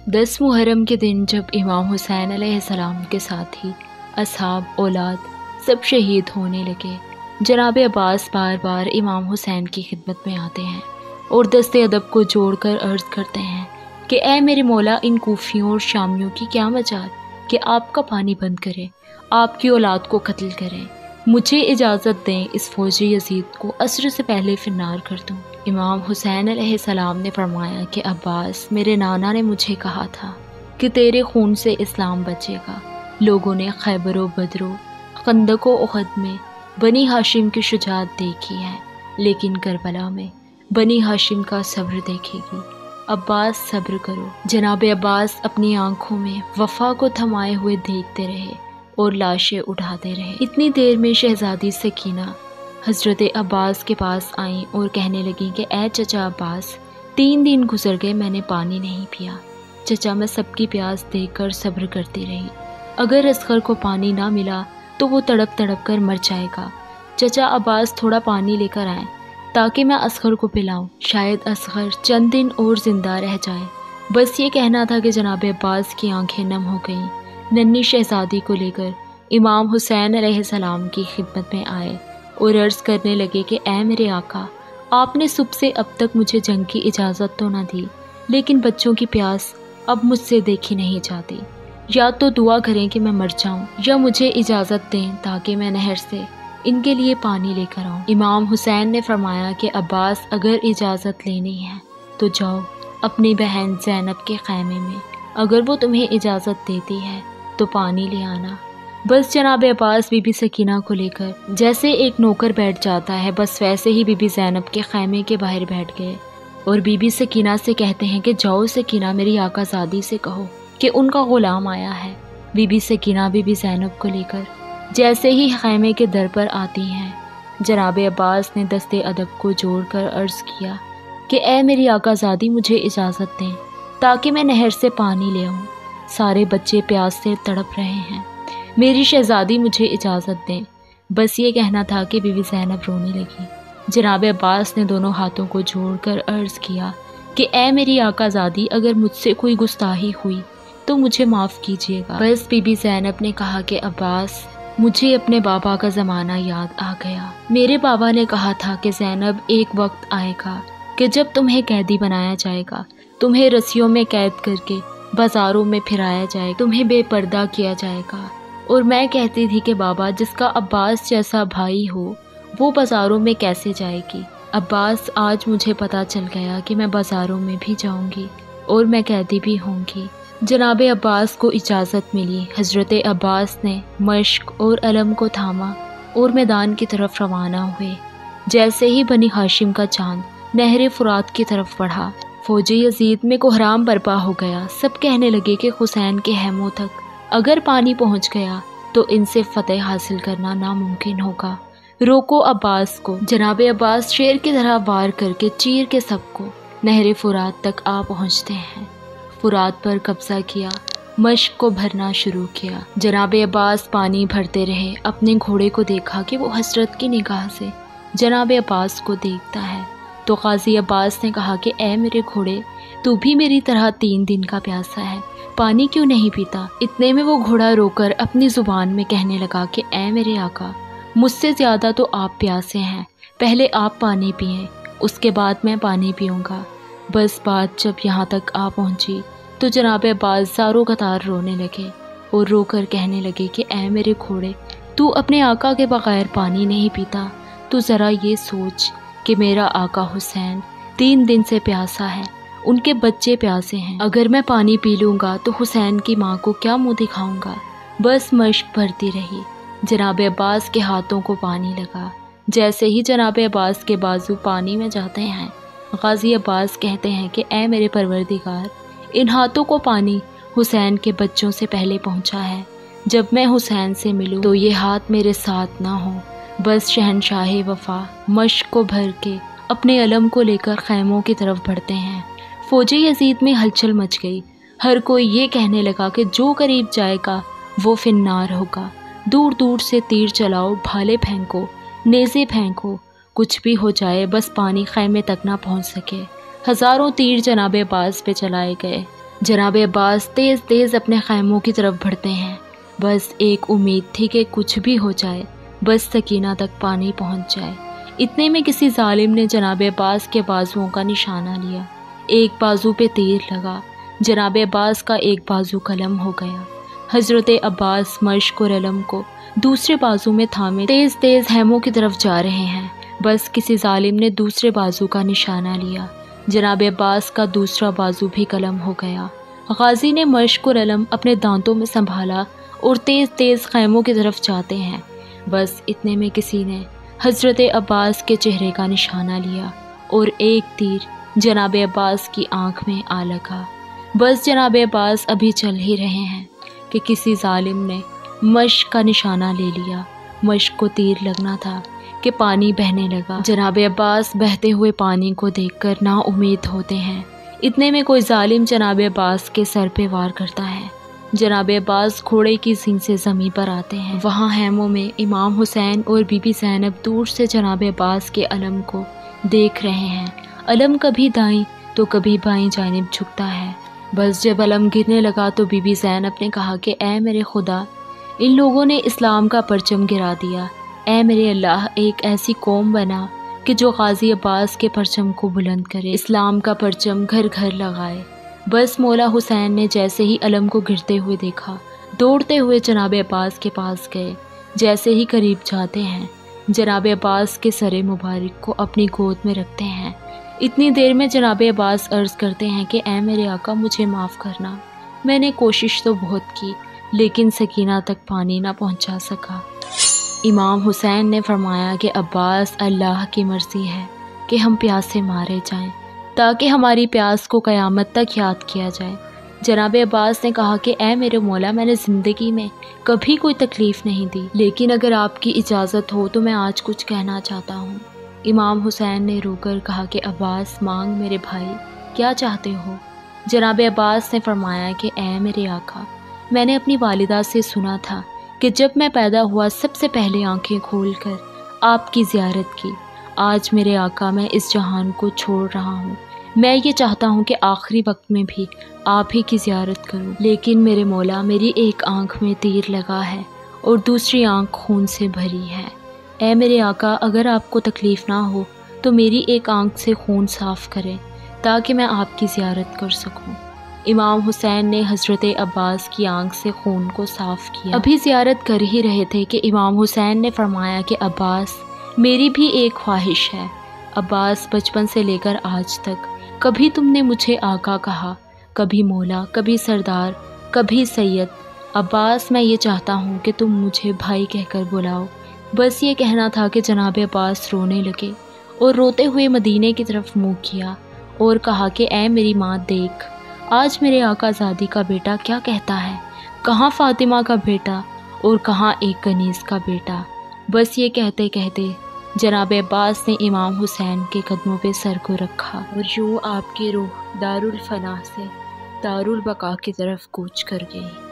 10 محرم کے دن جب امام حسین علیہ السلام کے ساتھی اصحاب اولاد سب شہید ہونے لگے، جناب عباس بار بار امام حسین کی خدمت میں آتے ہیں اور دست ادب کو جوڑ کر عرض کرتے ہیں کہ اے میرے مولا، ان کوفیوں اور شامیوں کی کیا مجال کہ آپ کا پانی بند کرے، آپ کی اولاد کو قتل کریں، مجھے اجازت دیں اس فوجی یزید کو عصر سے پہلے فنار کر دوں۔ امام حسین علیہ السلام نے فرمایا کہ عباس، میرے نانا نے مجھے کہا تھا کہ تیرے خون سے اسلام بچے گا۔ لوگوں نے خیبر و بدر و خندق و احد میں بنی ہاشم کی شجاعت دیکھی ہے، لیکن کربلا میں بنی ہاشم کا صبر دیکھے گی۔ عباس صبر کرو۔ جناب عباس اپنی آنکھوں میں وفا کو تھمائے ہوئے دیکھتے رہے اور لاشیں اٹھاتے رہے۔ اتنی دیر میں شہزادی سکینہ حضرت عباس کے پاس آئیں اور کہنے لگیں کہ اے چچا عباس، 3 دن گزر گئے، میں نے پانی نہیں پیا۔ چچا، میں سب کی پیاس دیکھ کر صبر کرتی رہی، اگر اصغر کو پانی نہ ملا تو وہ تڑپ تڑپ کر مر جائے گا۔ چچا عباس، تھوڑا پانی لے کر آئیں تاکہ میں اصغر کو پلاؤں، شاید اصغر چند دن اور زندہ رہ جائے۔ بس یہ کہنا تھا کہ جناب عباس کی آنکھیں نم ہو گئیں۔ ننھی شہزادی کو لے کر امام حسین علیہ السلام کی خدمت میں آئے اور عرض کرنے لگے کہ اے میرے آقا، آپ نے صبح سے اب تک مجھے جنگ کی اجازت تو نہ دی، لیکن بچوں کی پیاس اب مجھ سے دیکھی نہیں جاتی۔ یا تو دعا کریں کہ میں مر جاؤں، یا مجھے اجازت دیں تاکہ میں نہر سے ان کے لیے پانی لے کر آؤں۔ امام حسین نے فرمایا کہ عباس، اگر اجازت لینی ہے تو جاؤ اپنی بہن زینب کے خیمے میں، اگر وہ تمہیں اجازت دیتی ہے تو پانی لے آنا۔ بس جناب عباس بی بی سکینہ کو لے کر جیسے ایک نوکر بیٹھ جاتا ہے، بس ویسے ہی بی بی زینب کے خیمے کے باہر بیٹھ گئے اور بی بی سکینہ سے کہتے ہیں کہ جاؤ سکینہ، میری آقا زادی سے کہو کہ ان کا غلام آیا ہے۔ بی بی سکینہ بی بی زینب کو لے کر جیسے ہی خیمے کے در پر آتی ہیں، جناب عباس نے دست ادب کو جوڑ کر عرض کیا کہ اے میری آقا زادی، مجھے اجازت دیں تاکہ میں نہر سے پانی لے آؤں، سارے بچے پیاس سے تڑپ رہے ہیں، میری شہزادی مجھے اجازت دیں۔ بس یہ کہنا تھا کہ بی بی زینب رونے لگی۔ جناب عباس نے دونوں ہاتھوں کو جوڑ کر عرض کیا کہ اے میری آقا زادی، اگر مجھ سے کوئی گستاخی ہوئی تو مجھے معاف کیجیے گا۔ بس بی بی زینب نے کہا کہ عباس، مجھے اپنے بابا کا زمانہ یاد آ گیا۔ میرے بابا نے کہا تھا کہ زینب، ایک وقت آئے گا کہ جب تمہیں قیدی بنایا جائے گا، تمہیں رسیوں میں قید کر کے بازاروں میں پھرایا جائے گا، تمہیں بے پردہ کیا جائے گا۔ اور میں کہتی تھی کہ بابا، جس کا عباس جیسا بھائی ہو وہ بازاروں میں کیسے جائے گی؟ عباس، آج مجھے پتا چل گیا کہ میں بازاروں میں بھی جاؤں گی اور میں قیدی بھی ہوں گی۔ جناب عباس کو اجازت ملی۔ حضرت عباس نے مشق اور علم کو تھاما اور میدان کی طرف روانہ ہوئے۔ جیسے ہی بنی ہاشم کا چاند نہر فرات کی طرف بڑھا، فوجی یزید میں کوہرام برپا ہو گیا۔ سب کہنے لگے کہ حسین کے خیموں تک اگر پانی پہنچ گیا تو ان سے فتح حاصل کرنا ناممکن ہوگا، روکو عباس کو۔ جناب عباس شیر کی طرح وار کر کے چیر کے سب کو نہر فرات تک آ پہنچتے ہیں۔ فرات پر قبضہ کیا، مشق کو بھرنا شروع کیا۔ جناب عباس پانی بھرتے رہے۔ اپنے گھوڑے کو دیکھا کہ وہ حسرت کی نگاہ سے جناب عباس کو دیکھتا ہے، تو قاضی عباس نے کہا کہ اے میرے گھوڑے، تو بھی میری طرح 3 دن کا پیاسا ہے، پانی کیوں نہیں پیتا؟ اتنے میں وہ گھوڑا رو کر اپنی زبان میں کہنے لگا کہ اے میرے آقا، مجھ سے زیادہ تو آپ پیاسے ہیں، پہلے آپ پانی پئیں، اس کے بعد میں پانی پیوں گا۔ بس بات جب یہاں تک آ پہنچی تو جناب عباس زاروں قطار رونے لگے اور رو کر کہنے لگے کہ اے میرے گھوڑے، تو اپنے آقا کے بغیر پانی نہیں پیتا، تو ذرا یہ سوچ کہ میرا آقا حسین 3 دن سے پیاسا ہے، ان کے بچے پیاسے ہیں، اگر میں پانی پی لوں گا تو حسین کی ماں کو کیا منہ دکھاؤں گا؟ بس مشق بھرتی رہی۔ جناب عباس کے ہاتھوں کو پانی لگا۔ جیسے ہی جناب عباس کے بازو پانی میں جاتے ہیں، غازی عباس کہتے ہیں کہ اے میرے پروردگار، ان ہاتھوں کو پانی حسین کے بچوں سے پہلے پہنچا ہے، جب میں حسین سے ملوں تو یہ ہاتھ میرے ساتھ نہ ہوں۔ بس شہنشاہ وفا مشق کو بھر کے اپنے علم کو لے کر خیموں کی طرف بڑھتے ہیں۔ فوجی یزید میں ہلچل مچ گئی۔ ہر کوئی یہ کہنے لگا کہ جو قریب جائے گا وہ فنار ہوگا۔ دور دور سے تیر چلاؤ، بھالے پھینکو، نیزے پھینکو، کچھ بھی ہو جائے، بس پانی خیمے تک نہ پہنچ سکے۔ ہزاروں تیر جناب عباس پہ چلائے گئے۔ جناب عباس تیز تیز اپنے خیموں کی طرف بڑھتے ہیں۔ بس ایک امید تھی کہ کچھ بھی ہو جائے، بس سکینہ تک پانی پہنچ جائے۔ اتنے میں کسی ظالم نے جناب عباس کے بازوؤں کا نشانہ لیا۔ ایک بازو پہ تیر لگا، جناب عباس کا ایک بازو قلم ہو گیا۔ حضرت عباس مشک اور علم کو دوسرے بازو میں تھامے تیز تیز خیموں کی طرف جا رہے ہیں۔ بس کسی ظالم نے دوسرے بازو کا نشانہ لیا، جناب عباس کا دوسرا بازو بھی قلم ہو گیا۔ غازی نے مشک اور علم اپنے دانتوں میں سنبھالا اور تیز تیز خیموں کی طرف جاتے ہیں۔ بس اتنے میں کسی نے حضرت عباس کے چہرے کا نشانہ لیا اور ایک تیر جناب عباس کی آنکھ میں آ لگا۔ بس جناب عباس ابھی چل ہی رہے ہیں کہ کسی ظالم نے مشک کا نشانہ لے لیا۔ مشک کو تیر لگنا تھا کہ پانی بہنے لگا۔ جناب عباس بہتے ہوئے پانی کو دیکھ کر نا امید ہوتے ہیں۔ اتنے میں کوئی ظالم جناب عباس کے سر پہ وار کرتا ہے۔ جناب عباس گھوڑے کی سینگ سے زمین پر آتے ہیں۔ وہاں خیموں میں امام حسین اور بی بی زینب دور سے جناب عباس کے علم کو دیکھ رہے ہیں۔ علم کبھی دائیں تو کبھی بائیں جانب جھکتا ہے۔ بس جب علم گرنے لگا تو بی بی زینب نے کہا کہ اے میرے خدا، ان لوگوں نے اسلام کا پرچم گرا دیا۔ اے میرے اللہ، ایک ایسی قوم بنا کہ جو غازی عباس کے پرچم کو بلند کرے، اسلام کا پرچم گھر گھر لگائے۔ بس مولا حسین نے جیسے ہی علم کو گرتے ہوئے دیکھا، دوڑتے ہوئے جناب عباس کے پاس گئے۔ جیسے ہی قریب جاتے ہیں، جناب عباس کے سر مبارک کو اپنی گود میں رکھتے ہیں۔ اتنی دیر میں جناب عباس عرض کرتے ہیں کہ اے میرے آقا، مجھے معاف کرنا، میں نے کوشش تو بہت کی لیکن سکینہ تک پانی نہ پہنچا سکا۔ امام حسین نے فرمایا کہ عباس، اللہ کی مرضی ہے کہ ہم پیاس سے مارے جائیں تاکہ ہماری پیاس کو قیامت تک یاد کیا جائے۔ جناب عباس نے کہا کہ اے میرے مولا، میں نے زندگی میں کبھی کوئی تکلیف نہیں دی، لیکن اگر آپ کی اجازت ہو تو میں آج کچھ کہنا چاہتا ہوں۔ امام حسین نے رو کر کہا کہ عباس، مانگ میرے بھائی، کیا چاہتے ہو؟ جناب عباس نے فرمایا کہ اے میرے آقا، میں نے اپنی والدہ سے سنا تھا کہ جب میں پیدا ہوا سب سے پہلے آنکھیں کھول کر آپ کی زیارت کی۔ آج میرے آقا، میں اس جہان کو چھوڑ رہا ہوں، میں یہ چاہتا ہوں کہ آخری وقت میں بھی آپ ہی کی زیارت کروں، لیکن میرے مولا، میری ایک آنکھ میں تیر لگا ہے اور دوسری آنکھ خون سے بھری ہے۔ اے میرے آقا، اگر آپ کو تکلیف نہ ہو تو میری ایک آنکھ سے خون صاف کریں تاکہ میں آپ کی زیارت کر سکوں۔ امام حسین نے حضرت عباس کی آنکھ سے خون کو صاف کیا۔ ابھی زیارت کر ہی رہے تھے کہ امام حسین نے فرمایا کہ عباس، میری بھی ایک خواہش ہے۔ عباس، بچپن سے لے کر آج تک کبھی تم نے مجھے آقا کہا، کبھی مولا، کبھی سردار، کبھی سید۔ عباس، میں یہ چاہتا ہوں کہ تم مجھے بھائی کہہ کر بلاؤ۔ بس یہ کہنا تھا کہ جناب عباس رونے لگے اور روتے ہوئے مدینے کی طرف منہ کیا اور کہا کہ اے میری ماں، دیکھ، آج میرے آقا زادی کا بیٹا کیا کہتا ہے، کہاں فاطمہ کا بیٹا اور کہاں ایک کنیز کا بیٹا۔ بس یہ کہتے کہتے جناب عباس نے امام حسین کے قدموں پہ سر کو رکھا اور یوں آپ کی روح دارالفنا سے دارالبقا کی طرف کوچ کر گئی۔